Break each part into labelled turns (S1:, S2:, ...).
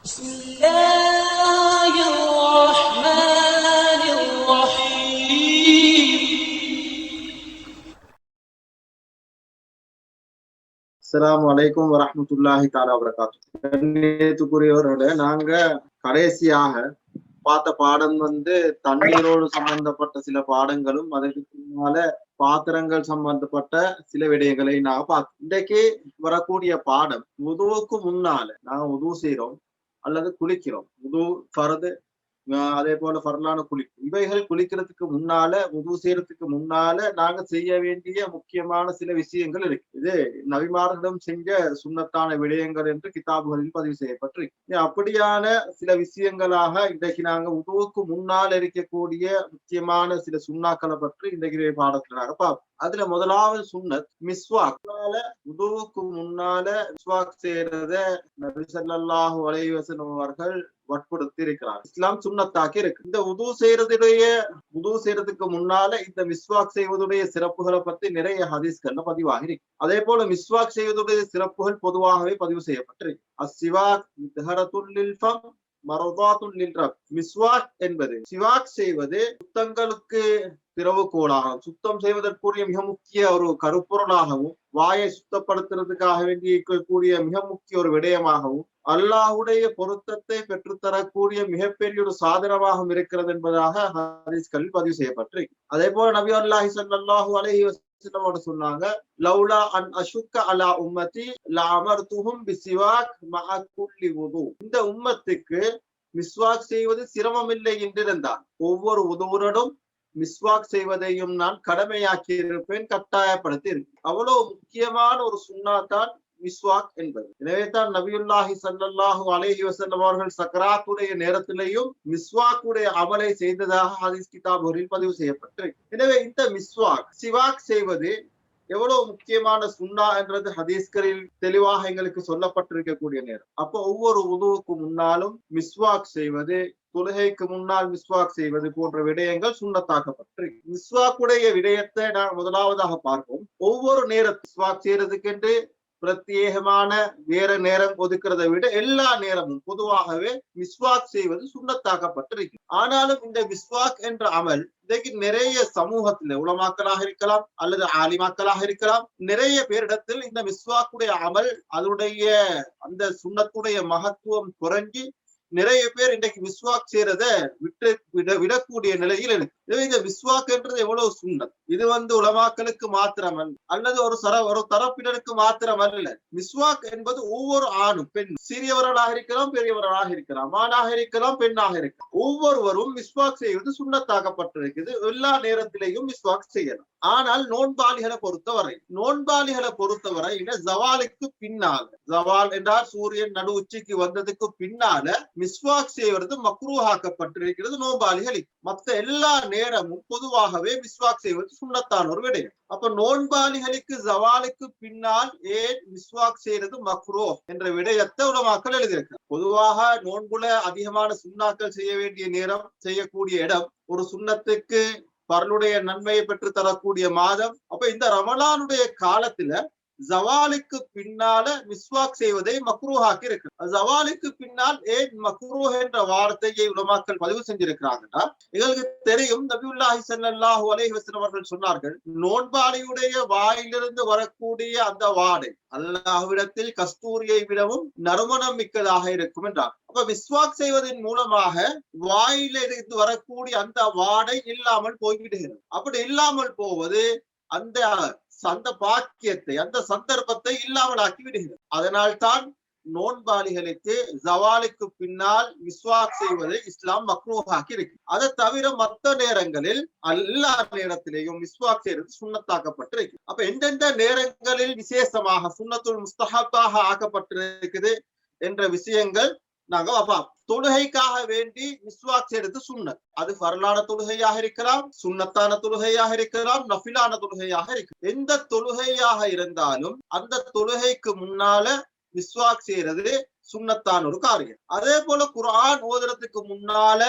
S1: بسم الله الرحمن الرحيم.
S2: அஸ்ஸலாமு அலைக்கும் வரஹ்மத்துல்லாஹி தஆலா வபரகாத்துஹு. கண்ணியத்துக்குரியவர்களே, நாங்க கடைசியாக பார்த்த பாடம் தண்ணீரோடு சம்பந்தப்பட்ட சில பாடங்களும் அதற்கு பின்னால பாத்திரங்கள் சம்பந்தப்பட்ட சில விடயங்களை நாங்க பார்த்தோம். இன்றைக்கு வரக்கூடிய பாடம் உதுவுக்கு முன்னால நாங்க உது செய்யறோம் அல்லது குளிக்கிறோம். உது ஃபர்து, அதே போல ஃபர்லான இவைகள் குளிக்கிறதுக்கு முன்னால, உது செய்யறதுக்கு முன்னால நாங்க செய்ய வேண்டிய முக்கியமான சில விஷயங்கள் இருக்கு. இது நபிமார்களிடம் செஞ்ச சுன்னத்தான விடயங்கள் என்று கிதாபுகளில் பதிவு செய்யப்பட்டிருக்கு. அப்படியான சில விஷயங்களாக இன்றைக்கு நாங்க உதுவுக்கு முன்னால் இருக்கக்கூடிய முக்கியமான சில சுண்ணாக்களை பற்றி இன்றைக்கு பாடத்துல நாங்க பார்ப்போம். அதுல முதலாவது சுன்னத் மிஸ்வாக். உதுவுக்கு முன்னால மிஸ்வாக் செய்யறத நபி ஸல்லல்லாஹு அலைஹி வஸல்லம் அவர்கள் வற்புறுத்தி இருக்கிறார். இஸ்லாம் சுன்னத்தாக்கி இருக்கு. இந்த உது செய்யறதுக்கு முன்னால இந்த மிஸ்வாக் செய்வதுடைய சிறப்புகளை பத்தி நிறைய ஹதீஸ்கள்ல பதிவாகி இருக்கு. அதே போல மிஸ்வாக் செய்வதுடைய சிறப்புகள் பொதுவாகவே பதிவு செய்யப்பட்டிருக்கு. அஸ்ஸிவாக் மித்ஹரத்துல் லில் ஃபம் மரதாத்துல் லில் ரப். மிஸ்வாக் என்பது சிவாக் செய்வது சுத்தங்களுக்கு திறவுகோலாகவும், சுத்தம் செய்வதற்குரிய மிக முக்கிய ஒரு கருப்பொருளாகவும், வாயை சுத்தப்படுத்துறதுக்காக வேண்டி இருக்கக்கூடிய மிக முக்கிய ஒரு விடயமாகவும், அல்லாஹுடைய பொருத்தத்தை பெற்றுத்தரக்கூடிய மிகப்பெரிய ஒரு சாதனமாகவும் இருக்கிறது என்பதாக ஹதீஸ்களில் பதிவு செய்யப்பட்டிருக்கு. அதே போல நபி அல்லாஹி ஸல்லல்லாஹு அலைஹி வஸல்லம் சொன்னாங்க, லௌலா அன் அஷுக்க அலா உம்மதி லஅமர்துஹும் பிசிவாக் மஅ குல்லி வுது. இந்த உம்மத்துக்கு மிஸ்வாக் செய்வது சிரமம் இல்லை என்றிருந்தால் ஒவ்வொரு உதுவுரடும் மிஸ்வாக் செய்வதையும் நான் கடமையாக்கி இருப்பேன், கட்டாயப்படுத்தி இருப்பேன். அவ்வளவு முக்கியமான ஒரு சுன்னா தான் மிஸ்வாக் என்பது. எனவே தான் நபியுல்லாஹி ஸல்லல்லாஹு அலைஹி வஸல்லம் அவர்கள் சக்கராத்துடைய நேரத்திலேயும் மிஸ்வாக்குடைய அமலை செய்ததாக ஹதீஸ் கிதாபுகளில் பதிவு செய்யப்பட்டிருக்கு. எனவே இந்த மிஸ்வாக் சிவாக் செய்வது எவ்வளவு முக்கியமான சுன்னா என்றது ஹதீஸ்களில் தெளிவாக எங்களுக்கு சொல்லப்பட்டிருக்கக்கூடிய நேரம். அப்போ ஒவ்வொரு உதுவுக்கு முன்னாலும் மிஸ்வாக் செய்வது, தொழுகைக்கு முன்னால் மிஸ்வாக் செய்வது போன்ற விடயங்கள் சுன்னத்தாக்கப்பட்டிருக்கு. மிஸ்வாக்குடைய விடயத்தை நான் முதலாவதாக பார்ப்போம். ஒவ்வொரு நேரம் மிஸ்வாக் செய்யறதுக்கென்று பிரத்யேகமான வேற நேரம் ஒதுக்கிறதை விட எல்லா நேரமும் பொதுவாகவே மிஸ்வாக் செய்வது சுன்னத்தாக்கப்பட்டிருக்கு. ஆனாலும் இந்த மிஸ்வாக் என்ற அமல் இன்றைக்கு நிறைய சமூகத்துல உலமாக்களாக இருக்கலாம் அல்லது ஆலிமாக்களாக இருக்கலாம், நிறைய பேரிடத்தில் இந்த மிஸ்வாக்குடைய அமல் அதனுடைய அந்த சுன்னத்துடைய மகத்துவம் குறைஞ்சி நிறைய பேர் இன்றைக்கு மிஸ்வாக் செய்யறத விடக்கூடிய நிலையில் இருக்கு. இந்த மிஸ்வாக் என்றது எவ்வளவு சுன்னத். இது உலமாக்களுக்கு மாத்திரம் அல்லது ஒரு தரப்பினருக்கு மாத்திரம் அல்ல. மிஸ்வாக் என்பது ஒவ்வொரு ஆணும் பெண், சிறியவர்களாக இருக்கலாம், பெரியவர்களாக இருக்கலாம், ஆணாக இருக்கலாம், பெண்ணாக இருக்கலாம், ஒவ்வொருவரும் மிஸ்வாக் செய்வது சுன்னத்தாக்கப்பட்டிருக்குது. எல்லா நேரத்திலேயும் மிஸ்வாக் செய்யலாம். ஆனால் நோன்பாளிகளை பொறுத்தவரை ஜவாலுக்கு பின்னால, ஜவால் என்றால் சூரியன் நடு உச்சிக்கு வந்ததுக்கு பின்னால மிஸ்வாக் செய்வது மக்ரூஹாக்கப்பட்டிருக்கிறது நோன்பாளிகளுக்கு. மற்ற எல்லா நேரமும் பொதுவாகவே மிஸ்வாக் செய்வது சுன்னத்தான ஒரு விடயம். அப்ப நோன்பாளிகளுக்கு ஜவாலுக்கு பின்னால் ஏன் மிஸ்வாக் செய்யறது மக்ரூ என்ற விடயத்தை உலமாக்கள் எழுதியிருக்க. பொதுவாக நோன்புல அதிகமான சுன்னாக்கள் செய்ய வேண்டிய நேரம், செய்யக்கூடிய இடம், ஒரு சுன்னத்துக்கு பரலுடைய நன்மையை பெற்று தரக்கூடிய மாதம். அப்ப இந்த ரமலானுடைய காலத்துல ஜவாலுக்கு பின்னால மிஸ்வாக் செய்வதை மக்ரூஹாக்கி இருக்கு. ஜவாலுக்கு பின்னால் ஏன் மக்ரூஹ் என்ற வார்த்தையை உலமாக்கள் பதிவு செஞ்சிருக்கிறாங்கன்னா, எங்களுக்கு தெரியும் நபியுல்லாஹி ஸல்லல்லாஹு அலைஹி வஸல்லம் அவர்கள் சொன்னார்கள், நோன்பாளியுடைய வாயிலிருந்து வரக்கூடிய அந்த வாடை அல்லாஹ்விடத்தில் கஸ்தூரியை விடவும் நறுமணம் மிக்கதாக இருக்கும் என்றார். அப்ப மிஸ்வாக் செய்வதன் மூலமாக வாயிலிருந்து வரக்கூடிய அந்த வாடை இல்லாமல் போய்விடுகிறது. அப்படி இல்லாமல் போவது அந்த பாக்கியத்தை, அந்த சந்தர்ப்பத்தை இல்லாமல் ஆக்கி விடுகிறது. அதனால்தான் நோன்பாளிகளுக்கு ஜவாலுக்கு பின்னால் மிஸ்வாக் செய்வதை இஸ்லாம் மக்ரூஹாக்கி இருக்கு. அதை தவிர மற்ற நேரங்களில் எல்லா நேரத்திலேயும் மிஸ்வாக் செய்வது சுன்னத்தாக்கப்பட்டிருக்கு. அப்ப எந்தெந்த நேரங்களில் விசேஷமாக சுன்னத்துல் முஸ்தஹப்பாக ஆக்கப்பட்டிருக்குது என்ற விஷயங்கள் நாங்க பார்ப்போம். தொழுகைக்காக வேண்டி மிஸ்வாக் செய்யறது சுன்னத். அது ஃபர்லான தொழுகையாக இருக்கலாம், சுன்னத்தான தொழுகையாக இருக்கலாம், நஃபிலான தொழுகையாக இருக்கு. எந்த தொழுகையாக இருந்தாலும் அந்த தொழுகைக்கு முன்னால மிஸ்வாக் செய்யறது சுன்னத்தான ஒரு காரியம். அதே போல குர்ஆன் ஓதுறதுக்கு முன்னால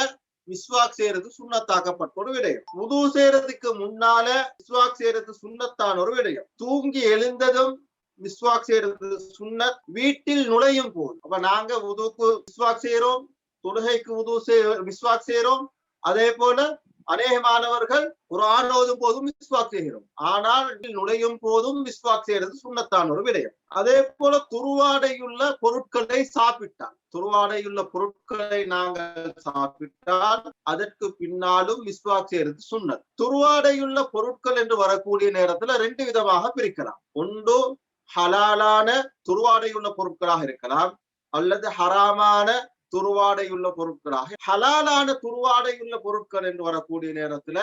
S2: மிஸ்வாக் செய்யறது சுன்னத்தாக்கப்பட்ட ஒரு விடயம். வுது செய்யறதுக்கு முன்னால மிஸ்வாக் செய்யறது சுன்னத்தான ஒரு விடயம். தூங்கி எழுந்ததும் மிஸ்வாக் செய்யறது சுன்னத் வீட்டில் நுழையும் போது. அப்ப நாங்க உதுக்கு மிஸ்வாக் செய்யறோம், தொழுகைக்கு மிஸ்வாக் செய்யறோம். அதே போல அநேகமானவர்கள் குர்ஆன் ஓதும் போதும் மிஸ்வாக் செய்கிறோம். ஆனால் நுழையும் போதும் மிஸ்வாக் செய்யறது சுன்னத்தான ஒரு விடயம். அதே போல துருவாடையுள்ள பொருட்களை நாங்கள் சாப்பிட்டால் அதற்கு பின்னாலும் மிஸ்வாக் செய்யறது சுன்னத். துருவாடையுள்ள பொருட்கள் என்று வரக்கூடிய நேரத்துல ரெண்டு விதமாக பிரிக்கலாம். ஒன்று ஹலாலான துருவாடையுள்ள பொருட்களாக இருக்கலாம், அல்லது ஹராமான துருவாடையுள்ள பொருட்களாக. ஹலாலான துருவாடையுள்ள பொருட்கள் என்று வரக்கூடிய நேரத்துல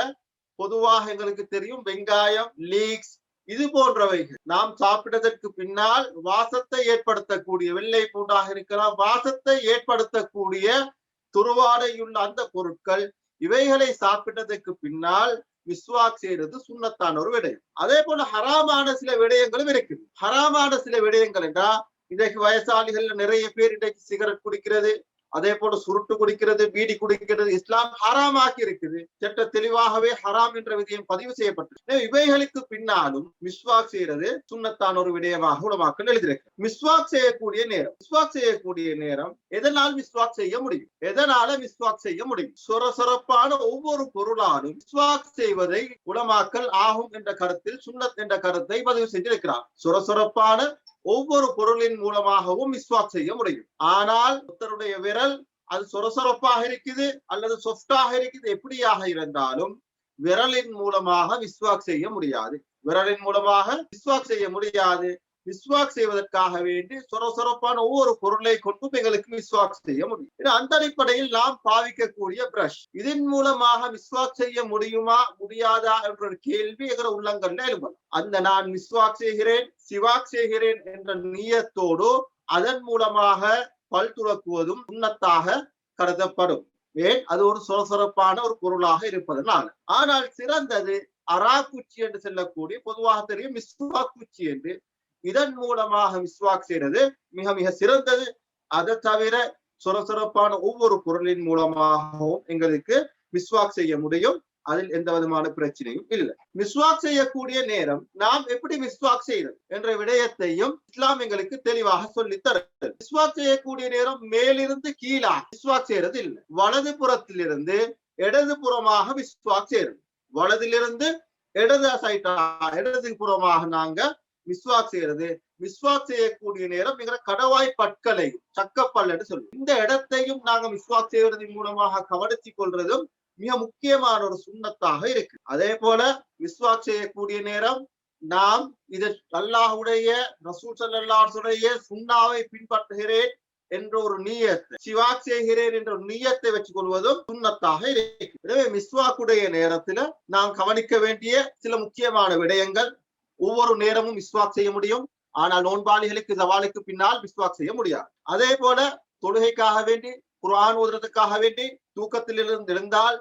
S2: பொதுவாக எங்களுக்கு தெரியும் வெங்காயம், லீக்ஸ், இது போன்றவைகள் நாம் சாப்பிட்டதற்கு பின்னால் வாசத்தை ஏற்படுத்தக்கூடிய, வெள்ளை பூண்டாக இருக்கலாம், வாசத்தை ஏற்படுத்தக்கூடிய துருவாடையுள்ள அந்த பொருட்கள், இவைகளை சாப்பிட்டதற்கு பின்னால் மிஸ்வாக் செய்யறது சுன்னத்தான ஒரு விடயம். அதே போல ஹராமான சில விடயங்களும் இருக்குது. ஹராமான சில விடயங்கள் என்றா இன்றைக்கு வயசாளிகள் நிறைய பேர் இன்றைக்கு சிகரெட் குடிக்கிறது, அதே போல சுருட்டு குடிக்கிறது, பீடி குடிக்கிறது இஸ்லாம் ஹராமாக்கி இருக்குது. சட்ட தெளிவாகவே ஹராம் என்ற விடயம் பதிவு செய்யப்பட்டது. இவைகளுக்கு பின்னாலும் மிஸ்வாக் செய்யறது சுன்னத்தான ஒரு விடயமாக உலமாக்கள் எழுதியிருக்கு. மிஸ்வாக் செய்யக்கூடிய நேரம் எதனால் மிஸ்வாக் செய்ய முடியும்? சொரசொரப்பான ஒவ்வொரு பொருளாலும் மிஸ்வாக் செய்வதை உலமாக்கள் ஆகும் என்ற கருத்தில் சுன்னத் என்ற கருத்தை பதிவு செய்திருக்கிறார். சொரசொரப்பான ஒவ்வொரு பொருளின் மூலமாகவும் மிஸ்வாக் செய்ய முடியும். ஆனால் ஒருத்தருடைய விரல் அது சொரசொரப்பாக இருக்குது அல்லது சொஃப்டாக இருக்குது, எப்படியாக இருந்தாலும் விரலின் மூலமாக மிஸ்வாக் செய்ய முடியாது. மிஸ்வாக் செய்வதற்காக வேண்டி சொரசொரப்பான ஒவ்வொரு பொருளை கொண்டு எங்களுக்கு மிஸ்வாக் செய்ய முடியும். அந்த அடிப்படையில் நாம் பாவிக்கக்கூடிய பிரஷ், இதன் மூலமாக மிஸ்வாக் செய்ய முடியுமா முடியாதா என்ற ஒரு கேள்வி என்ற உள்ளங்கள்ல எழும்பலாம். அந்த நான் மிஸ்வாக் செய்கிறேன், சிவாக் செய்கிறேன் என்ற நியத்தோடு அதன் மூலமாக பல் துலக்குவதும் சுன்னத்தாக கருதப்படும். ஏன்? அது ஒரு சொரசொரப்பான ஒரு பொருளாக இருப்பதனால். ஆனால் சிறந்தது அராக்குச்சி என்று சொல்லக்கூடிய, பொதுவாக தெரியும் மிஸ்வாக் குச்சி என்று, இதன் மூலமாக மிஸ்வாக் செய்யறது மிக மிக சிறந்தது. அதை தவிர சொரசொரப்பான ஒவ்வொரு பொருளின் மூலமாகவும் எங்களுக்கு மிஸ்வாக் செய்ய முடியும். அதில் எந்த விதமான பிரச்சனையும் இல்லை. மிஸ்வாக் செய்யக்கூடிய நேரம் நாம் எப்படி மிஸ்வாக் செய்யறது என்ற விடயத்தையும் இஸ்லாம் எங்களுக்கு தெளிவாக சொல்லி தருகிறது. மிஸ்வாக் செய்யக்கூடிய நேரம் மேலிருந்து கீழா மிஸ்வாக் செய்யறது இல்லை. வலது புறத்திலிருந்து இடது புறமாக மிஸ்வாக் செய்யறது. வலதிலிருந்து இடது புறமாக நாங்க மிஸ்வாக் செய்யறது. மிஸ்வாக் செய்யக்கூடிய நேரம் எங்களை கடவாய் பற்களை சக்கப்பல் என்று சொல்லுவோம். இந்த இடத்தையும் நாங்க மிஸ்வாக் செய்வதன் மூலமாக கவனித்துக் கொள்றதும் மிக முக்கியமான ஒரு சுன்னத்தாக இருக்கு. அதே போல மிஸ்வாக் செய்யக்கூடிய நேரம் நாம் இது அல்லாஹ்வுடைய ரசூல் ஸல்லல்லாஹு அலைஹி வஸல்லம் சுன்னாவை பின்பற்றுகிறேன் என்ற ஒரு நியத்தை, சிவாக் செய்கிறேன் என்ற ஒரு நியத்தை வச்சுக் கொள்வதும் சுன்னத்தாக இருக்கு. எனவே மிஸ்வாக்குடைய நேரத்துல நாம் கவனிக்க வேண்டிய சில முக்கியமான விடயங்கள். ஒவ்வொரு நேரமும் மிஸ்வாக் செய்ய முடியும், ஆனால் நோன்பாளிகளுக்கு ஜவாலுக்கு பின்னால் மிஸ்வாக் செய்ய முடியாது. அதே போல தொழுகைக்காக வேண்டி, குர்ஆன் ஓதுறதுக்காக வேண்டி தூக்கத்திலிருந்து எழுந்தால்,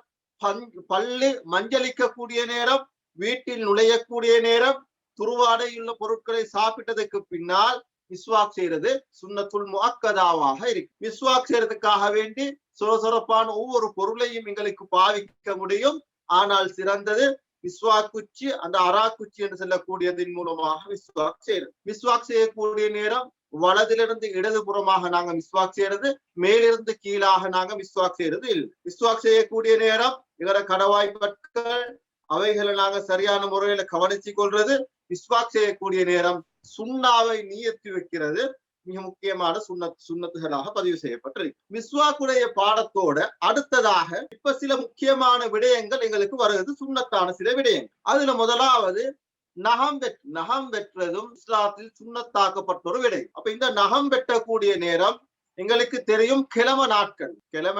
S2: பல்லு மஞ்சளிக்கக்கூடிய நேரம், வீட்டில் நுழையக்கூடிய நேரம், துருவாடையுள்ள பொருட்களை சாப்பிட்டதற்கு பின்னால் மிஸ்வாக் செய்யறது சுன்னத்துல் முஅக்கதாவாக இருக்கு. மிஸ்வாக் செய்யறதுக்காக வேண்டி சொரசொரப்பான ஒவ்வொரு பொருளையும் எங்களுக்கு பாவிக்க முடியும். ஆனால் சிறந்தது மிஸ்வாக் குச்சி, அந்த அராக்குச்சி என்று சொல்லக்கூடியதன் மூலமாக மிஸ்வாக் செய்யறது. மிஸ்வாக் செய்யக்கூடிய நேரம் வலதிலிருந்து இடது புறமாக நாங்க மிஸ்வாக் செய்யறது, மேலிருந்து கீழாக நாங்க மிஸ்வாக் செய்யறது இல்லை. மிஸ்வாக் செய்யக்கூடிய நேரம் இதர கடவாய் பற்கள் அவைகளை நாங்க சரியான முறையில கவனிச்சு கொள்றது. மிஸ்வாக் செய்யக்கூடிய நேரம் சுண்ணாவை நியத்து வைக்கிறது மிக முக்கியமான சுன்னத்துகளாக பதிவு செய்யப்பட்டிருக்கு. மிஸ்வாக்குடைய பாடத்தோட அடுத்ததாக இப்ப சில முக்கியமான விடயங்கள் எங்களுக்கு வருகிறது, சுன்னத்தான சில விடயங்கள். அதுல முதலாவது நகம் வெட்டுறதும் இஸ்லாத்தில் சுன்னத்தாக்கப்பட்ட ஒரு விடயம். அப்ப இந்த நகம் வெட்டக்கூடிய நேரம் எங்களுக்கு தெரியும் கிழமை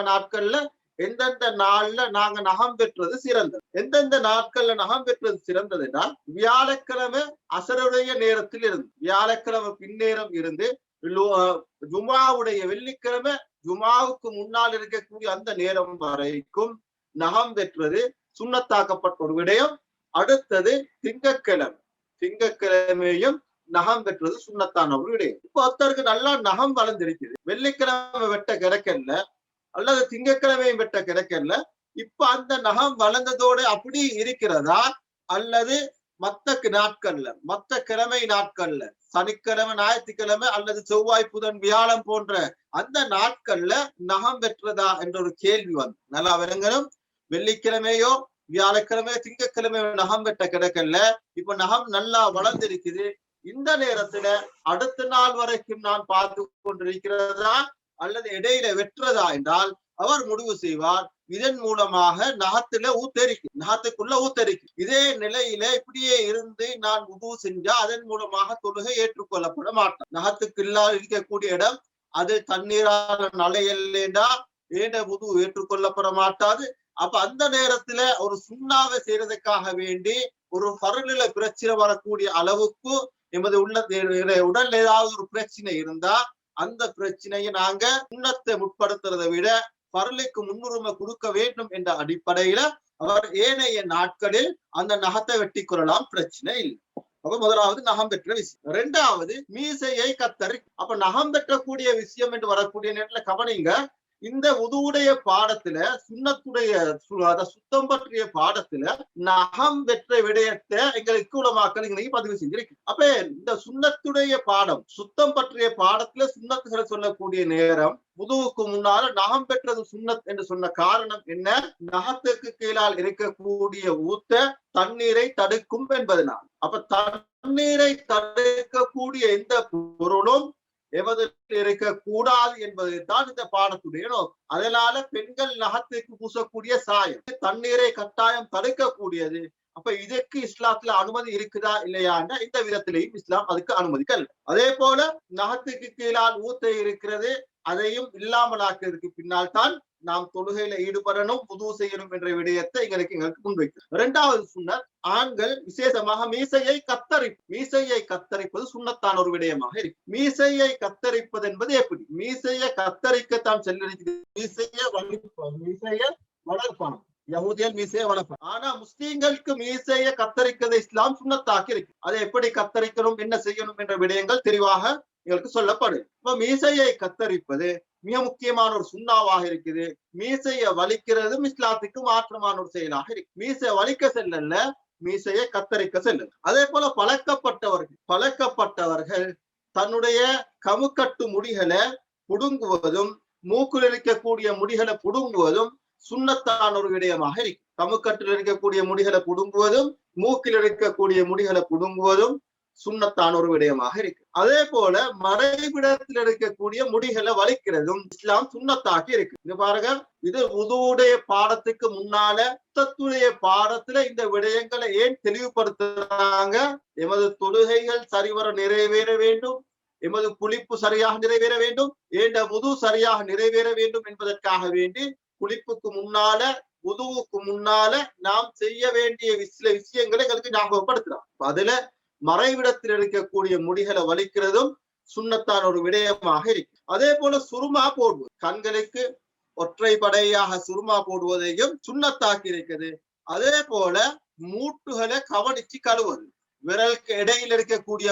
S2: நாட்கள்ல எந்தெந்த நாள்ல நாங்க நகம் பெற்றது சிறந்தது. எந்தெந்த நாட்கள்ல நகம் பெற்றது சிறந்ததுன்னா, வியாழக்கிழமை அசருடைய நேரத்தில் இருந்து, வியாழக்கிழமை பின்னேரம் இருந்து ஜுமாவுடைய வெள்ளிக்கிழமை ஜுமாவுக்கு முன்னால் இருக்கக்கூடிய அந்த நேரம் வரைக்கும் நகம் பெற்றது சுன்னத்தாக்கப்பட்ட ஒரு விடயம். அடுத்தது திங்கட்கிழமையும் நகம் பெற்றது சுன்னத்தான ஒரு விடயம். இப்ப ஒருத்தருக்கு நல்லா நகம் வளர்ந்திருக்குது, வெள்ளிக்கிழமை வெட்ட கிடைக்கல அல்லது திங்கட்கிழமையும் வெட்ட கிடைக்கல, இப்ப அந்த நகம் வளர்ந்ததோடு அப்படி இருக்கிறதா அல்லது மத்த கிழமை நாட்கள்ல சனிக்கிழமை, ஞாயிற்றுக்கிழமை அல்லது செவ்வாய், புதன், வியாழம் போன்ற அந்த நாட்கள்ல நகம் வெட்டுறதா என்ற ஒரு கேள்வி வந்து நல்லா விளங்கணும். வெள்ளிக்கிழமையோ வியாழக்கிழமையோ திங்கட்கிழமையோ நகம் வெட்ட கிடக்கல. இப்ப நகம் நல்லா வளர்ந்திருக்குது. இந்த நேரத்துல அடுத்த நாள் வரைக்கும் நான் பார்த்து கொண்டிருக்கிறதா அல்லது இடையில வெட்டுறதா என்றால் அவர் முடிவு செய்வார். இதன் மூலமாக நகத்துக்குள்ள ஊத்தரிக்கு. இதே நிலையில இப்படியே இருந்து நான் உது செஞ்சா அதன் மூலமாக தொழுகை ஏற்றுக்கொள்ளப்பட மாட்டேன். நகத்துக்கு இல்லாத இருக்கக்கூடிய இடம் அது தண்ணீரால நலையல்லேண்டா ஏண்ட உது ஏற்றுக்கொள்ளப்பட மாட்டாது. அப்ப அந்த நேரத்துல ஒரு சுண்ணாவை செய்யறதுக்காக வேண்டி ஒரு பரநிலை பிரச்சனை வரக்கூடிய அளவுக்கு எமது உடல் ஏதாவது ஒரு பிரச்சனை இருந்தா அந்த பிரச்சனையை நாங்க சுண்ணத்தை முற்படுத்துறதை விட பரலுக்கு முன்னுரிமை கொடுக்க வேண்டும் என்ற அடிப்படையில அவர் ஏனைய நாட்களில் அந்த நகத்தை வெட்டி கொள்ளலாம், பிரச்சனை இல்லை. அப்ப முதலாவது நகம் பெற்ற விஷயம். இரண்டாவது மீசையை கத்தரி. அப்ப நகம் பெற்றக்கூடிய விஷயம் என்று வரக்கூடிய நேரத்துல கவனிங்க, இந்த உதுவுடைய பாடத்துல சுண்ணத்துடைய சுத்தம் பற்றிய பாடத்துல நகம் வெற்ற விடயத்தை எங்களுக்கு உலமாக்கள் இன்னைக்கு பதிவு செஞ்சிருக்கு. அப்ப இந்த சுண்ணத்துடைய பாடம் சுத்தம் பற்றிய பாடத்துல சுண்ணத்துகளை சொல்லக்கூடிய நேரம் உதுவுக்கு முன்னால நகம் பெற்றது சுண்ணத் என்று சொன்ன காரணம் என்ன? நகத்துக்கு கீழால் இருக்கக்கூடிய ஊத்த தண்ணீரை தடுக்கும் என்பதனால். அப்ப தண்ணீரை தடுக்கக்கூடிய எந்த பொருளும் எவதில் இருக்க கூடாது என்பதைத்தான் இந்த பாடத்துடைய நோக்கம். அதனால பெண்கள் நகத்துக்கு பூசக்கூடிய சாயம் தண்ணீரை கட்டாயம் தடுக்கக்கூடியது. அப்ப இதற்கு இஸ்லாத்துல அனுமதி இருக்குதா இல்லையான்னா இந்த விதத்திலையும் இஸ்லாம் அதுக்கு அனுமதிக்கல். அதே போல நகத்துக்கு கீழால் ஊத்த இருக்கிறது, அதையும் இல்லாமலாக்குறதுக்கு பின்னால் தான் நாம் தொழுகையில ஈடுபடணும், புது செய்யணும் என்ற விடயத்தை எங்களுக்கு முன்வைக்கும். இரண்டாவது சுன்னத், ஆண்கள் விசேஷமாக மீசையை கத்தரிப்பது சுண்ணத்தான ஒரு விடயமாக இருக்கு. மீசையை கத்தரிப்பது என்பது எப்படி? மீசையை கத்தரிக்கத்தான் செல்லிருக்கிறது, மீசையை வளர்ப்பான் யஹூதியல் மீசையை வளர்ப்பான். ஆனா முஸ்லீம்களுக்கு மீசையை கத்தரிக்கிறது இஸ்லாம் சுண்ணத்தாக்கி இருக்கு. அதை எப்படி கத்தரிக்கணும், என்ன செய்யணும் என்ற விடயங்கள் தெளிவாக எங்களுக்கு சொல்லப்படுது. இப்ப மீசையை கத்தரிப்பது மிக முக்கியமான ஒரு சுண்ணாவாக இருக்குது. மீசையை வலிக்கிறதும் இஸ்லாத்துக்கு மாற்றமான ஒரு செயலாக இருக்கு. மீசையை வலிக்க செல்லல, மீசையை கத்தரிக்க செல்ல. அதே போல பழக்கப்பட்டவர்கள் தன்னுடைய கமுக்கட்டு முடிகளை புடுங்குவதும் மூக்கில் இருக்கக்கூடிய முடிகளை புடுங்குவதும் சுண்ணத்தான ஒரு விடயமாக இருக்கு. கமுக்கட்டில் இருக்கக்கூடிய முடிகளை புடுங்குவதும் மூக்கில் இருக்கக்கூடிய முடிகளை புடுங்குவதும் சுண்ணத்தான ஒரு விடயமாக இருக்கு. அதே போல மறைவிடத்தில் இருக்கக்கூடிய முடிகளை வலிக்கிறதும் இஸ்லாம் சுண்ணத்தாக்கி இருக்கு. இங்க பாருங்க, இது உதுவுடைய பாடத்துக்கு முன்னால சுத்தத்துடைய பாடத்துல இந்த விடயங்களை ஏன் தெளிவுபடுத்துறாங்க? எமது தொழுகைகள் சரிவர நிறைவேற வேண்டும், எமது குளிப்பு சரியாக நிறைவேற வேண்டும், ஏண்ட உது சரியாக நிறைவேற வேண்டும் என்பதற்காக வேண்டி குளிப்புக்கு முன்னால உதுவுக்கு முன்னால நாம் செய்ய வேண்டிய சில விஷயங்களை எங்களுக்கு ஞாபகப்படுத்துறோம். அதுல மறைவிடத்தில் இருக்கக்கூடிய முடிகளை வலிக்கிறதும் சுண்ணத்தான ஒரு விடயமாக இருக்கு. அதே போல சுருமா போடுவது, கண்களுக்கு ஒற்றைப்படையாக சுருமா போடுவதையும் சுண்ணத்தாக்கி இருக்குது. அதே போல மூட்டுகளை கவனிச்சு கழுவது, விரலுக்கு இடையில இருக்கக்கூடிய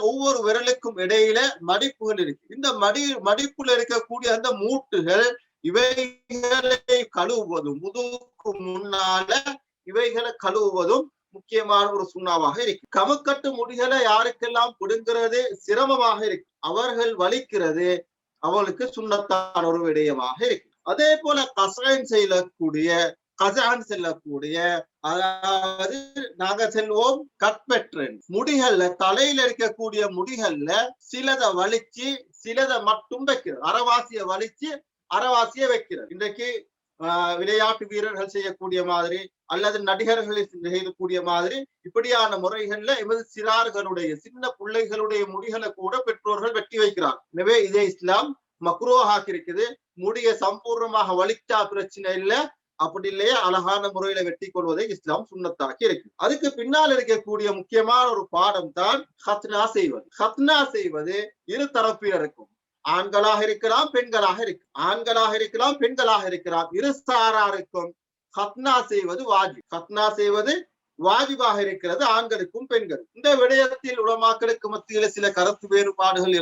S2: ஒவ்வொரு விரலுக்கும் இடையில மடிப்புகள் இருக்கு. இந்த மடிப்புல இருக்கக்கூடிய அந்த மூட்டுகள் இவைகளை கழுவுவதும் முதுகுக்கு முன்னால இவைகளை கழுவுவதும் முக்கியமான ஒரு சுண்ணாவாக இருக்கு. கமுக்கட்டு முடிகளை யாருக்கெல்லாம் பிடுங்கிறது சிரமமாக இருக்கு, அவர்கள் வலிக்கிறது அவளுக்கு சுண்ணத்தான ஒரு விடயமாக இருக்கு. அதே போல கசான் செல்லக்கூடிய அதாவது நாங்க செல்வோம் கட்பெற்றன் முடிகள்ல தலையில இருக்கக்கூடிய முடிகள்ல சிலதை வலிச்சு சிலதை மட்டும் வைக்கிறது, அரைவாசிய வலிச்சு அரைவாசிய வைக்கிறது. இன்றைக்கு விளையாட்டு வீரர்கள் செய்யக்கூடிய மாதிரி அல்லது நடிகர்கள் செய்யக்கூடிய மாதிரி இப்படியான முறைகள்ல எமது சிறார்களுடைய சின்ன பிள்ளைகளுடைய முடிகளை கூட பெற்றோர்கள் வெட்டி வைக்கிறார். எனவே இதே இஸ்லாம் மக்ரூஹாக்கி இருக்குது. முடிய சம்பூர்ணமாக வலிச்சா பிரச்சனை இல்லை, அப்படி இல்லையே அழகான முறையில வெட்டி கொள்வதை இஸ்லாம் சுண்ணத்தாக்கி இருக்கு. அதுக்கு பின்னால் இருக்கக்கூடிய முக்கியமான ஒரு பாடம் தான் ஹத்னா செய்வது. ஹத்னா செய்வது இரு தரப்பினருக்கும், ஆண்களாக இருக்கலாம் பெண்களாக பெண்களாக இருக்கலாம், இரு சாராருக்கும் ஹத்னா செய்வது வாஜிப். ஹத்னா செய்வது வாஜிபாக இருக்கிறது ஆண்களுக்கும் பெண்களுக்கும். இந்த விடயத்தில் உலமாக்களுக்கு மத்தியில சில கருத்து வேறுபாடுகள்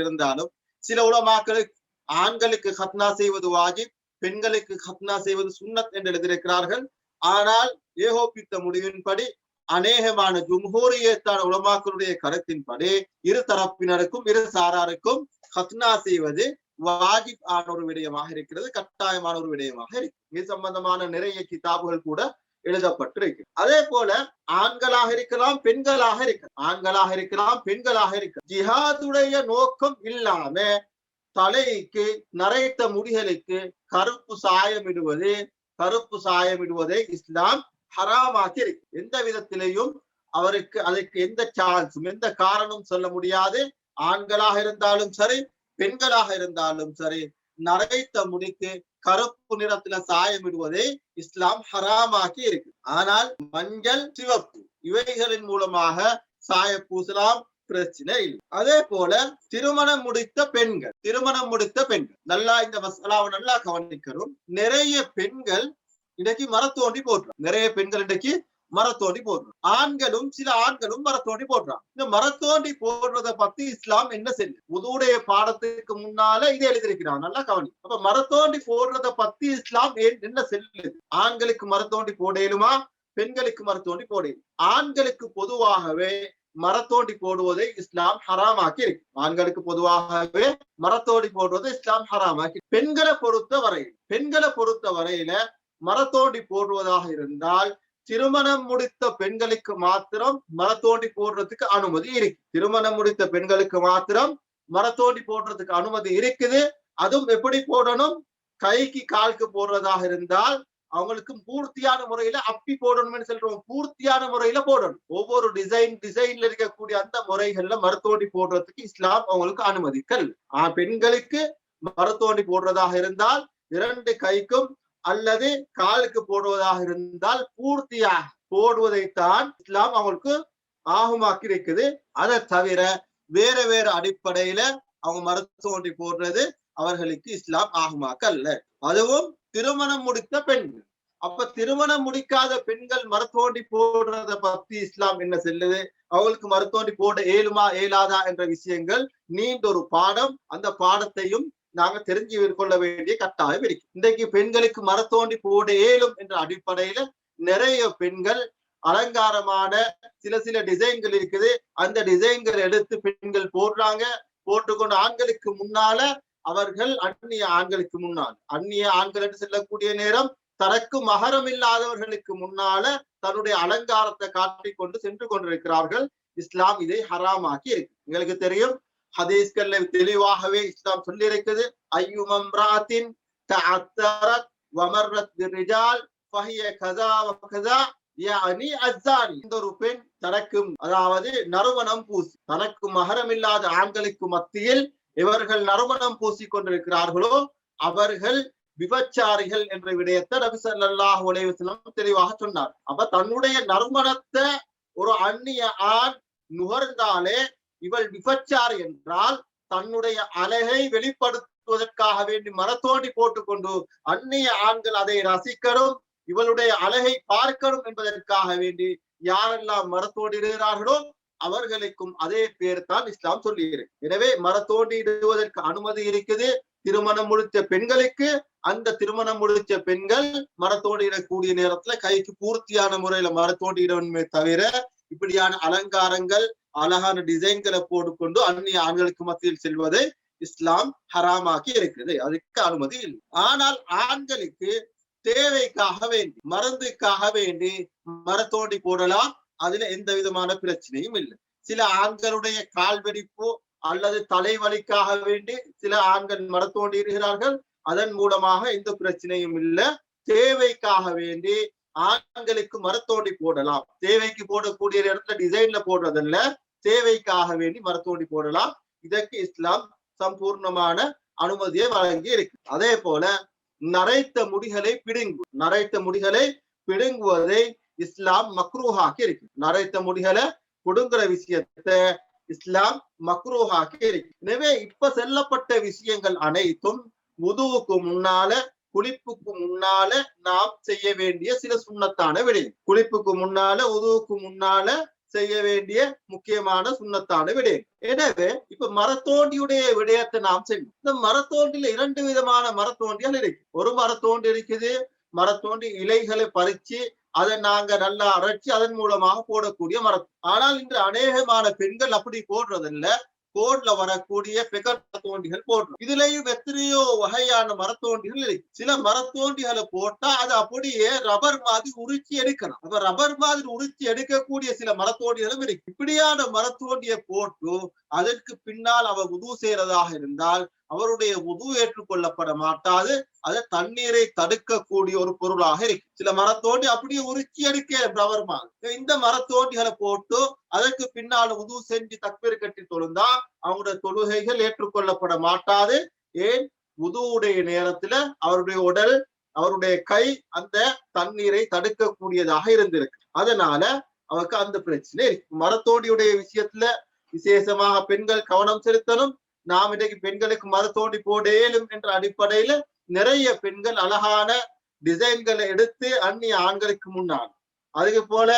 S2: இருந்தாலும் சில உலமாக்களுக்கு ஆண்களுக்கு ஹத்னா செய்வது வாஜிப், பெண்களுக்கு ஹத்னா செய்வது சுன்னத் என்று எழுதியிருக்கிறார்கள். ஆனால் ஏகோபித்த முடிவின்படி அநேகமான ஜும்ஹூரியத்தான உலமாக்களுடைய கருத்தின்படி இரு தரப்பினருக்கும் இரு சாராருக்கும் ஹத்னா செய்வது வாஜிப் ஆன ஒரு விடயமாக இருக்கிறது, கட்டாயமான ஒரு விடயமாக இருக்கு. இது சம்பந்தமான நிறைய கிதாபுகள் கூட எழுதப்பட்டிருக்கு. அதே போல ஆண்களாக இருக்கலாம், பெண்களாக இருக்கலாம், ஆண்களாக இருக்கலாம், பெண்களாக இருக்கலாம். ஜிஹாதுடைய நோக்கம் இல்லாம தலைக்கு நரைத்த முடிகளுக்கு கருப்பு சாயமிடுவதை இஸ்லாம் ஹராமாக்கி இருக்கு. எந்த விதத்திலையும் அவருக்கு அதுக்கு எந்த சான்ஸும் எந்த காரணமும் சொல்ல முடியாது. ஆண்களாக இருந்தாலும் சரி, பெண்களாக இருந்தாலும் சரி, நரைத்த முடிக்கு கருப்பு நிறத்துல சாயமிடுவதை இஸ்லாம் ஹராமாக்கி இருக்கு. ஆனால் மஞ்சள், சிவப்பு இவைகளின் மூலமாக சாய பூசலாம், பிரச்சனை இல்லை. அதே போல திருமணம் முடித்த பெண்கள் நல்லா இந்த மசாலாவை நல்லா கவனிக்கிறோம். நிறைய பெண்கள் இன்றைக்கு மரத்தோண்டி போடுறாங்க. நிறைய பெண்கள் இன்றைக்கு மரத்தோண்டி போடுறாங்க. சில ஆண்களும் மரத்தோண்டி போடுறாங்க. இந்த மரத்தோண்டி போடுறத பத்தி இஸ்லாம் என்ன செய்யுது? உதுவுடைய பாடத்துக்கு முன்னால இதை எழுதியிருக்கிறான், நல்லா கவனி. அப்ப மரத்தோண்டி போடுறத பத்தி இஸ்லாம் என்ன செல்லுது? ஆண்களுக்கு மரத்தோண்டி போடலுமா, பெண்களுக்கு மரத்தோண்டி போடலும்? ஆண்களுக்கு பொதுவாகவே மரத்தோண்டி போடுவதை இஸ்லாம் ஹராமாக்கி இருக்கு. ஆண்களுக்கு பொதுவாகவே மரத்தோண்டி போடுவதை இஸ்லாம் ஹராமாக்கி. பெண்களை பொறுத்த வரையில மரத்தோண்டி போடுவதாக இருந்தால் திருமணம் முடித்த பெண்களுக்கு மாத்திரம் மரத்தோண்டி போடுறதுக்கு அனுமதி இருக்கு. திருமணம் முடித்த பெண்களுக்கு மாத்திரம் மரத்தோண்டி போடுறதுக்கு அனுமதி இருக்குது. அதுவும் எப்படி போடணும்? கைக்கு காலுக்கு போடுறதாக இருந்தால் அவங்களுக்கு பூர்த்தியான முறையில அப்பி போடணும்னு சொல்றோம். பூர்த்தியான முறையில போடணும். ஒவ்வொரு டிசைன்ல இருக்கக்கூடிய அந்த முறைகள்ல மரத்தோண்டி போடுறதுக்கு இஸ்லாம் அவங்களுக்கு அனுமதிக்கல். பெண்களுக்கு மரத்தோண்டி போடுறதாக இருந்தால் 2 கைக்கும் அல்லது காலுக்கு போடுவதாக இருந்தால் பூர்த்தியாக போடுவதைத்தான் இஸ்லாம் அவங்களுக்கு ஆகுமாக்கி இருக்குது. அதை தவிர வேற அடிப்படையில அவங்க மரத்தோண்டி போடுறது அவர்களுக்கு இஸ்லாம் ஆகுமாக்க அல்ல. அதுவும் திருமணம் முடித்த பெண்கள். அப்ப திருமணம் முடிக்காத பெண்கள் மரத்தோண்டி போடுறத பத்தி இஸ்லாம் என்ன சொல்லுது? அவங்களுக்கு மரத்தோண்டி போட ஏலாதா என்ற விஷயங்கள் நீண்ட ஒரு பாடம். அந்த பாடத்தையும் நாங்க தெரிஞ்சு கொள்ள வேண்டிய கட்டாயம் இருக்கு. இன்றைக்கு பெண்களுக்கு மரத்தோண்டி போட ஏலும் என்ற அடிப்படையில நிறைய பெண்கள் அலங்காரமான சில டிசைன்கள் இருக்குது. அந்த டிசைன்கள் எடுத்து பெண்கள் போடுறாங்க. போட்டுக்கொண்டு ஆண்களுக்கு முன்னால அவர்கள் அந்நிய ஆண்கள் என்று செல்லக்கூடிய நேரம் தனக்கு மகரம் இல்லாதவர்களுக்கு முன்னால தன்னுடைய அலங்காரத்தை காட்டிக் கொண்டு சென்று கொண்டிருக்கிறார்கள். இஸ்லாம் இதை ஹராமாக்கி இருக்கு. உங்களுக்கு தெரியும், ஹதீஸ்கள்ல தெளிவாகவே இஸ்லாம் சொல்லி இருக்குது. ஐயுமம்ராத்தின் தஅத்தரத் வமர்ரத் பிர்ரிஜால் ஃபஹிய கஸா வகஸா யானி அஸ்ஸானி. இந்த ஒரு பெண் அதாவது நறுமணம் பூசி தனக்கு மகரம் இல்லாத ஆண்களுக்கு மத்தியில் இவர்கள் நறுமணம் பூசிக் கொண்டிருக்கிறார்களோ அவர்கள் விபச்சாரிகள் என்ற விடயத்தை நபி ஸல்லல்லாஹு அலைஹி வஸல்லம் தெளிவாக சொன்னார். அப்ப தன்னுடைய நறுமணத்தை ஒரு அந்நிய ஆண் நுகர்ந்தாலே இவள் விபச்சாரி என்றால் தன்னுடைய அழகை வெளிப்படுத்துவதற்காக வேண்டி மரத்தோண்டி போட்டுக்கொண்டு அந்நிய ஆண்கள் அதை ரசிக்கணும், இவளுடைய அழகை பார்க்கணும் என்பதற்காக வேண்டி யாரெல்லாம் மரத்தோண்டிடுகிறார்களோ அவர்களுக்கும் அதே பேர் தான் இஸ்லாம் சொல்லி இருக்கு. எனவே மரத்தோண்டிடுவதற்கு அனுமதி இருக்குது திருமணம் முடித்த பெண்களுக்கு. அந்த திருமணம் முடிச்ச பெண்கள் மரத்தோண்டிடக்கூடிய நேரத்துல கைக்கு பூர்த்தியான முறையில மரத்தோண்டிடணுமே தவிர இப்படியான அலங்காரங்கள் அழகான டிசைன்களை போட்டுக்கொண்டு அந்நிய ஆண்களுக்கு மத்தியில் செல்வதை இஸ்லாம் ஹராமாக்கி இருக்கிறது. அதுக்கு அனுமதி இல்லை. ஆனால் ஆண்களுக்கு தேவைக்காக வேண்டி மருந்துக்காக வேண்டி மரத்தோண்டி போடலாம். அதுல எந்த விதமான பிரச்சனையும் இல்லை. சில ஆண்களுடைய கால் வெடிப்பு அல்லது தலைவலிக்காக வேண்டி சில ஆண்கள் மரத்தோண்டி இருக்கிறார்கள். அதன் மூலமாக எந்த பிரச்சனையும் இல்லை. தேவைக்காக வேண்டி ஆண்களுக்கு மரத்தோண்டி போடலாம். தேவைக்கு போடக்கூடிய இடத்துல டிசைன்ல போடுறதல்ல, தேவைக்காக வேண்டி மரத்தோண்டி போடலாம். இதற்கு இஸ்லாம் சம்பூர்ணமான அனுமதியை வழங்கி இருக்கு. அதே போல நரைத்த முடிகளை பிடுங்குவதை இஸ்லாம் மக்ரூஹாக்கி இருக்கு. நரைத்த முடிகளை பிடுங்குற விஷயத்தை இஸ்லாம் மக்ரூஹாக்கி இருக்கு. எனவே இப்ப செல்லப்பட்ட விஷயங்கள் அனைத்தும் வுதுவுக்கு முன்னால குளிப்புக்கு முன்னால நாம் செய்ய வேண்டிய சில சுன்னத்தான விடயம். குளிப்புக்கு முன்னால உதுவுக்கு முன்னால செய்ய வேண்டிய முக்கியமான சுன்னத்தான விடயம். எனவே இப்ப மரத்தோண்டியுடைய விடயத்தை நாம் செய்வோம். இந்த மரத்தோண்டில 2 விதமான மரத்தோண்டிகள் இருக்கு. ஒரு மரத்தோண்டி இருக்குது, மரத்தோண்டி இலைகளை பறிச்சு அதை நாங்க நல்லா அரைச்சி அதன் மூலமாக போடக்கூடிய மரம். ஆனால் இன்று அநேகமான பெண்கள் அப்படி போடுறதில்ல. கோட்ல வரக்கூடிய மரத்தோண்டிகள் போடுறோம். இதுலயும் எத்தனையோ வகையான மரத்தோண்டிகள் இருக்கு. சில மரத்தோண்டிகளை போட்டா அது அப்படியே ரப்பர் மாதிரி உரிச்சி எடுக்கணும். அப்ப ரப்பர் மாதிரி உரிச்சி எடுக்கக்கூடிய சில மரத்தோண்டிகளும் இருக்கு. இப்படியான மரத்தோண்டியை போட்டு அதற்கு பின்னால் அவர் உது செய்யறதாக இருந்தால் அவருடைய உது ஏற்றுக்கொள்ளப்பட மாட்டாது. அது தண்ணீரை தடுக்கக்கூடிய ஒரு பொருளாக இருக்கு. சில மரத்தோண்டி அப்படியே உரிச்சி எடுக்க ரப்பர் மாதிரி. இந்த மரத்தோண்டிகளை போட்டு அதற்கு பின்னால் உது செஞ்சு தக்பீர் கட்டி தொழுந்தா அவங்களுடைய தொழுகைகள் ஏற்றுக்கொள்ளப்பட மாட்டாது. ஏன்? உதுவுடைய நேரத்துல அவருடைய உடல் அவருடைய கை அந்த தண்ணீரை தடுக்கக்கூடியதாக இருந்திருக்கு. அதனால அவருக்கு அந்த பிரச்சனை இருக்கு. மரத்தோண்டியுடைய விஷயத்துல விசேஷமாக பெண்கள் கவனம் செலுத்தணும். நாம் இன்றைக்கு பெண்களுக்கு மரத்தோண்டி போடேலும் என்ற அடிப்படையில நிறைய பெண்கள் அழகான டிசைன்களை எடுத்து அந்நிய ஆண்களுக்கு முன்னால் அதுக்கு போல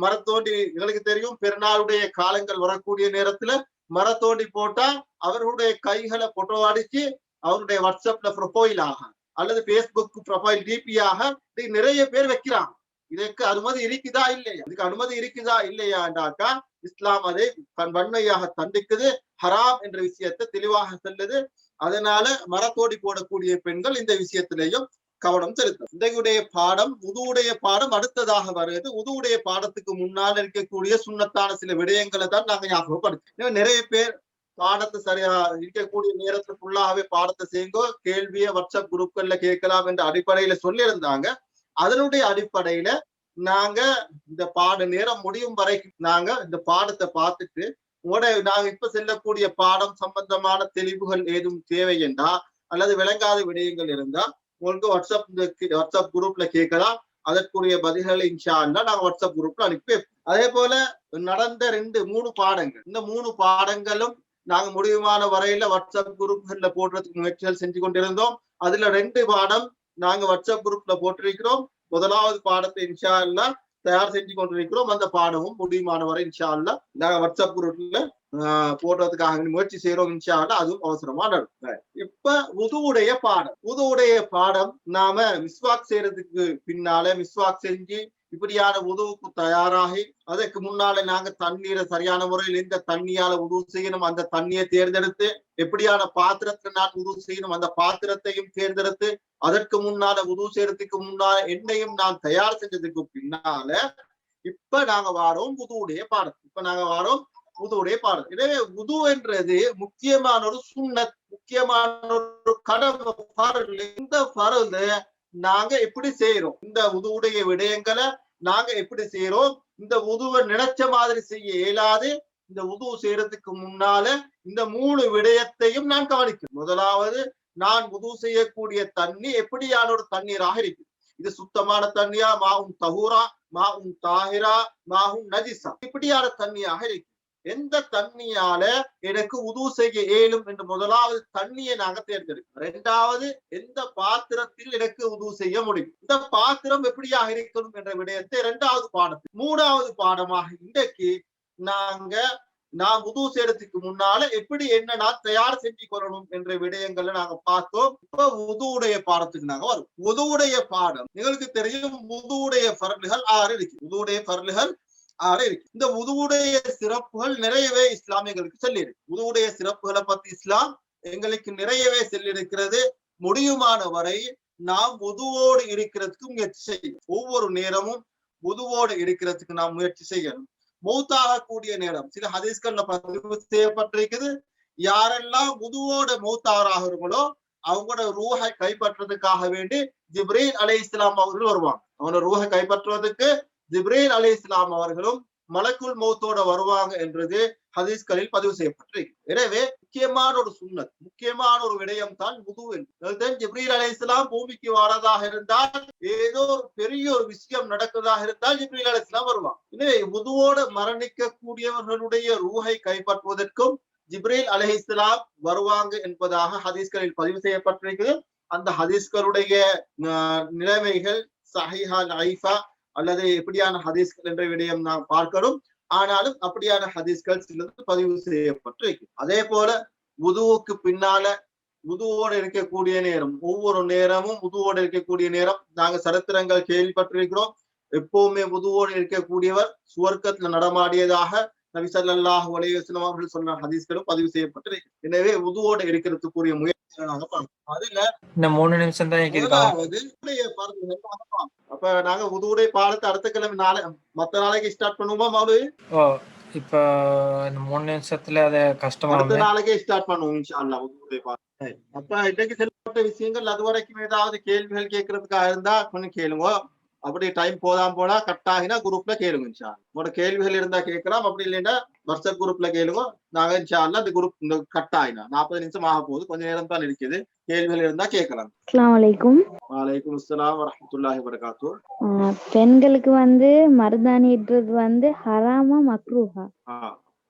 S2: மரத்தோண்டி எங்களுக்கு தெரியும் பெருநாளுடைய காலங்கள் வரக்கூடிய நேரத்துல மரத்தோண்டி போட்டா அவர்களுடைய கைகளை போட்டோ அடிச்சு அவருடைய வாட்ஸ்அப்ல ப்ரொஃபைல் ஆக அல்லது பேஸ்புக் ப்ரொஃபைல் டிபியாக நிறைய பேர் வைக்கிறாங்க. இதற்கு அனுமதி இருக்குதா இல்லையா? இதுக்கு அனுமதி இருக்குதா இல்லையாண்டாக்கா இஸ்லாம் அதை வன்மையாக தண்டிக்குது. ஹராம் என்ற விஷயத்தை தெளிவாக சொல்லுது. அதனால மரத்தோடி போடக்கூடிய பெண்கள் இந்த விஷயத்திலையும் கவனம் செலுத்தும். இன்றைய பாடம் உதுவுடைய பாடம் அடுத்ததாக வருது. உதுவுடைய பாடத்துக்கு முன்னால் இருக்கக்கூடிய சுண்ணத்தான சில விடயங்களை தான் நாங்க ஞாபகப்படுத்தோம். நிறைய பேர் பாடத்தை சரியா இருக்கக்கூடிய நேரத்துக்குள்ளாகவே பாடத்தை செய்யுங்கோ, கேள்வியை வாட்ஸ்அப் குரூப்கள்ல கேட்கலாம் என்ற அடிப்படையில சொல்லியிருந்தாங்க. அதனுடைய அடிப்படையில நாங்க இந்த பாட நேரம் முடியும் வரைக்கும் நாங்க இந்த பாடத்தை பார்த்துட்டு நாங்க இப்ப செல்லக்கூடிய பாடம் சம்பந்தமான தெளிவுகள் ஏதும் தேவை என்றா அல்லது விளங்காத விடயங்கள் இருந்தா உங்களுக்கு வாட்ஸ்அப் குரூப்ல கேட்கலாம். அதற்குரிய பதில்களை இன்ஷா அல்லாஹ் நாங்க வாட்ஸ்அப் குரூப்ல அனுப்பி. அதே போல நடந்த 3 பாடங்கள், இந்த 3 பாடங்களும் நாங்க முடிவுமான வரையில வாட்ஸ்அப் குரூப்ல போடுறதுக்கு முயற்சிகள் செஞ்சு கொண்டிருந்தோம். அதுல 2 பாடம் நாங்க வாட்ஸ்அப் குரூப்ல போட்டிருக்கிறோம். முதலாவது பாடத்தை இன்ஷா அல்லாஹ் தயார் செஞ்சு கொண்டிருக்கிறோம். அந்த பாடமும் முடியுமான வரை இன்ஷா அல்லாஹ் நாங்க வாட்ஸ்அப் குரூப்ல போடுறதுக்காக முயற்சி செய்யறோம். இன்ஷா அல்லாஹ் அதுவும் அவசரமா நடக்கும். இப்ப உதுவுடைய பாடம் நாம மிஸ்வாக் செய்யறதுக்கு பின்னால மிஸ்வாக் செஞ்சு இப்படியான உதவுக்கு தயாராகி அதற்கு முன்னால நாங்க தண்ணீரை சரியான முறையில் எந்த தண்ணியால உதவு செய்யணும் அந்த தண்ணியை தேர்ந்தெடுத்து எப்படியான பாத்திரத்தை நான் உதவு செய்யணும் அந்த பாத்திரத்தையும் தேர்ந்தெடுத்து அதற்கு முன்னால உதவு செய்யறதுக்கு முன்னால என்னையும் நான் தயார் செஞ்சதுக்கு பின்னால இப்ப நாங்க வாரோம் உதுவுடைய பாடம். எனவே உது என்றது முக்கியமான ஒரு சுன்னத், முக்கியமான ஒரு கடமை. இந்த ஃபர்து நாங்க எப்படி செய்யறோம்? இந்த உதுவுடைய விடயங்களை நாங்க எப்படி செய்யறோம்? இந்த உதுவை நினைச்ச மாதிரி செய்ய இயலாது. இந்த உது செய்யறதுக்கு முன்னால இந்த 3 விடயத்தையும் நான் கவனிக்கிறேன். முதலாவது, நான் உது செய்யக்கூடிய தண்ணி எப்படியான ஒரு தண்ணீராக இருக்கு? இது சுத்தமான தண்ணியா, மாவும் தஹூரா, மாவும் தாஹிரா, மாவும் நஜிசா, இப்படியான தண்ணியாக இருக்கு. எந்த தண்ணியால எனக்கு உது செய்ய இயலும் என்று முதலாவது தண்ணியை நாங்க தேர்ந்தெடுக்கிறோம். 2வது, எந்த பாத்திரத்தில் எனக்கு உது செய்ய முடியும், இந்த பாத்திரம் எப்படியாக இருக்கணும் என்ற விடயத்தை 2வது பாடத்தில். 3வது பாடமாக இன்றைக்கு நான் உது செய்யறதுக்கு முன்னால எப்படி என்ன நான் தயார் செஞ்சு கொள்ளணும் என்ற விடயங்களை நாங்க பார்த்தோம். இப்ப உதுவுடைய பாடத்துக்கு நாங்க வரும். உதுவுடைய பாடம் எங்களுக்கு தெரியும். உதுவுடைய ஃபர்லுகள் 6 இருக்கு. இந்த உதுவுடைய சிறப்புகள் நிறையவே இஸ்லாமியர்களுக்கு சொல்லியிருக்கு. உதுவுடைய சிறப்புகளை பத்தி இஸ்லாம் எங்களுக்கு நிறையவே சொல்லியிருக்கிறது. முடியுமான வரை நாம் உதுவோடு இருக்கிறதுக்கு முயற்சி செய்யணும். ஒவ்வொரு நேரமும் உதுவோடு இருக்கிறதுக்கு நாம் முயற்சி செய்யணும். மௌத்தாகக்கூடிய நேரம் சில ஹதீஸ்கள்ல பதிவு செய்யப்பட்டிருக்குது. யாரெல்லாம் உதுவோட மௌத்தாகிறார்களோ அவங்களோட ரூஹை கைப்பற்றுறதுக்காக வேண்டி ஜிப்ரீல் அலைஹிஸ்ஸலாம் அவர்கள் வருவாங்க. அவனோட ரூஹை கைப்பற்றுவதற்கு ஜிப்ரீல் அலைஹிஸ்ஸலாம் அவர்களும் மலக்குல் மௌத்தோட வருவாங்க என்றது ஹதீஸ்களில் பதிவு செய்யப்பட்டிருக்கு. எனவே முக்கியமான ஒரு சுன்னத், முக்கியமான ஒரு விடயம் தான் உது என்று. ஜிப்ரீல் அலைஹிஸ்ஸலாம் பூமிக்கு வரதாக இருந்தால், ஏதோ ஒரு பெரிய ஒரு விஷயம் நடக்கிறதாக இருந்தால் ஜிப்ரீல் அலைஹிஸ்ஸலாம் வருவாங்க. எனவே உதுவோட மரணிக்க கூடியவர்களுடைய ரூஹை கைப்பற்றுவதற்கும் ஜிப்ரீல் அலைஹிஸ்ஸலாம் வருவாங்க என்பதாக ஹதீஸ்களில் பதிவு செய்யப்பட்டிருக்கிறது. அந்த ஹதீஸ்களுடைய நிலைமைகள் சஹீஹா லைஃபா அல்லது எப்படியான ஹதீஸ்கள் என்ற விடயம் நாம் பார்க்கிறோம். ஆனாலும் அப்படியான ஹதீஸ்கள் சிலது பதிவு செய்யப்பட்டிருக்கு. அதே போல உதுவுக்கு பின்னால உதுவோடு இருக்கக்கூடிய நேரம், ஒவ்வொரு நேரமும் உதுவோடு இருக்கக்கூடிய நேரம் நாங்க சரித்திரங்கள் கேள்விப்பட்டிருக்கிறோம். எப்பவுமே வுதுவோடு இருக்கக்கூடியவர் சுவர்க்கத்துல நடமாடியதாக நபி ஸல்லல்லாஹு அலைஹி வஸல்லம் அவர்கள் சொன்ன ஹதீஸ்களும் பதிவு செய்யப்பட்டிருக்கு. எனவே வுதுவோடு இருக்கிறதுக்குரிய முயற்சிகளை நாங்க பார்க்கணும். அதுல
S3: இன்னும் 3 நிமிஷம் தான் இருக்கா.
S2: அப்ப நாங்க வுதுவுடைய பாடத்தை அடுத்த கிழமை மத்த நாளைக்கு ஸ்டார்ட் பண்ணுவோமா மௌலவி?
S3: ஓ இப்ப இந்த 3 நிமிஷத்துல அது கஷ்டமா
S2: அடுத்த நாளைக்கே ஸ்டார்ட் பண்ணுவோம் இன்ஷா அல்லாஹ் வுதுவுடைய பாடம். அப்ப இன்னைக்கு சொல்லப்பட்ட விஷயங்கள் அது வரைக்கும் ஏதாவது கேள்விகள் கேட்கறதுக்காக இருந்தா கொஞ்சம் கேளுங்க. அப்படி டைம் போனா கட் ஆகினா குரூப்ல கேளுங்க இன்ஷா அல்லாஹ். உங்களோட கேள்விகள் இருந்தா கேட்கலாம், அப்படி இல்லைன்னா வாட்ஸ்அப் குரூப்ல கேளுங்க. நாங்க இன்ஷா அல்லாஹ் இந்த குரூப் இந்த கட் ஆகினா 40 நிமிஷம் ஆக போகுது, கொஞ்ச நேரம் தான் இருக்குது. கேள்விகள் இருந்தா கேட்கலாம்.
S4: அஸ்ஸலாமு அலைக்கும்.
S2: வலைக்கும் அஸ்ஸலாம் வரஹ்மத்துல்லாஹி வபரகாத்துஹு.
S4: பெண்களுக்கு மருதாணி இடுறது ஹராமா மக்ரூஹா?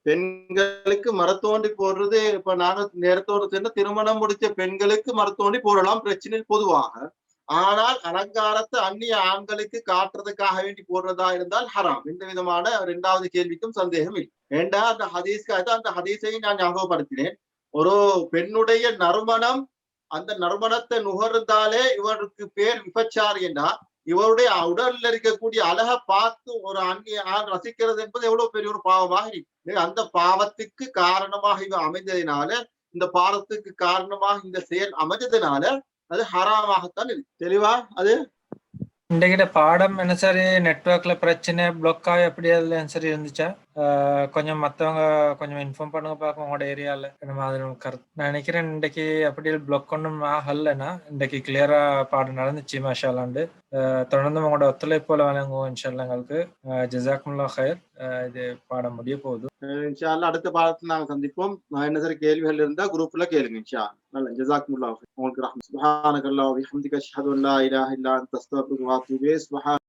S2: பெண்களுக்கு மரத்தோண்டி போடுறது இப்ப நாங்க நேரத்தோடு சேர்ந்து திருமணம் முடிச்ச பெண்களுக்கு மரத்தோண்டி போடலாம், பிரச்சனை பொதுவாக. ஆனால் அலங்காரத்தை அந்நிய ஆண்களுக்கு காட்டுறதுக்காக வேண்டி போடுறதா இருந்தால் ஹராம். எந்த விதமான 2வது கேள்விக்கும் சந்தேகம் இல்லை. ஏண்டா அந்த ஹதீஸை நான் ஞாபகப்படுத்தினேன். ஒரு பெண்ணுடைய நறுமணம், அந்த நறுமணத்தை நுகர்ந்தாலே இவருக்கு பேர் விபச்சாரி என்றா, இவருடைய உடல்ல இருக்கக்கூடிய அழகை பார்த்து ஒரு அந்நிய ஆண் ரசிக்கிறது என்பது எவ்வளவு பெரிய ஒரு பாவமாக இருக்கு. அந்த பாவத்துக்கு காரணமாக இவ அமைந்ததினால, இந்த பாவத்துக்கு காரணமாக இந்த செயல் அமைஞ்சதுனால அது ஹராமாகத்தான் இருக்கு. தெளிவா? அது
S3: இன்றைக்கிட்ட பாடம் என்ன சரி நெட்வொர்க்ல பிரச்சனை பிளாக் ஆகி அப்படி அதுல சரி இருந்துச்சா? கொஞ்சம் மற்றவங்க கொஞ்சம் இன்ஃபார்ம் பண்ணுங்க பார்க்க உங்களோட ஏரியாவில் என்ன மாதிரி கருத்து. நான் நினைக்கிறேன் இன்றைக்கு அப்படி பிளாக் ஒன்றும் ஆகலைன்னா இன்றைக்கு கிளியரா பாடம் நடந்துச்சு மாஷால்லாண்டு. தொடர்ந்து உங்களோட ஒத்துழைப்போல வழங்குவோம் இன்ஷால்லா. எங்களுக்கு ஜஸாக்குமுல்லாஹ் ஹைர். இது பாடம் முடிய போகுது
S2: இன்ஷா அல்லாஹ். அடுத்த பாடத்தில் நாங்கள் சந்திப்போம். என்ன சரி கேள்விகள் இருந்தா குரூப்ல கேளுங்க இன்ஷா அல்லாஹ். ஜஸாக்குமுல்லாஹ். உங்களுக்கு ரஹ்மத். சுப்ஹானக்கல்லாஹு வ பிஹம்திக அஷ்ஹது அன் லா இலாஹா இல்லா அன்த அஸ்தக்ஃபிருக வ அத்தூபு இலைக்.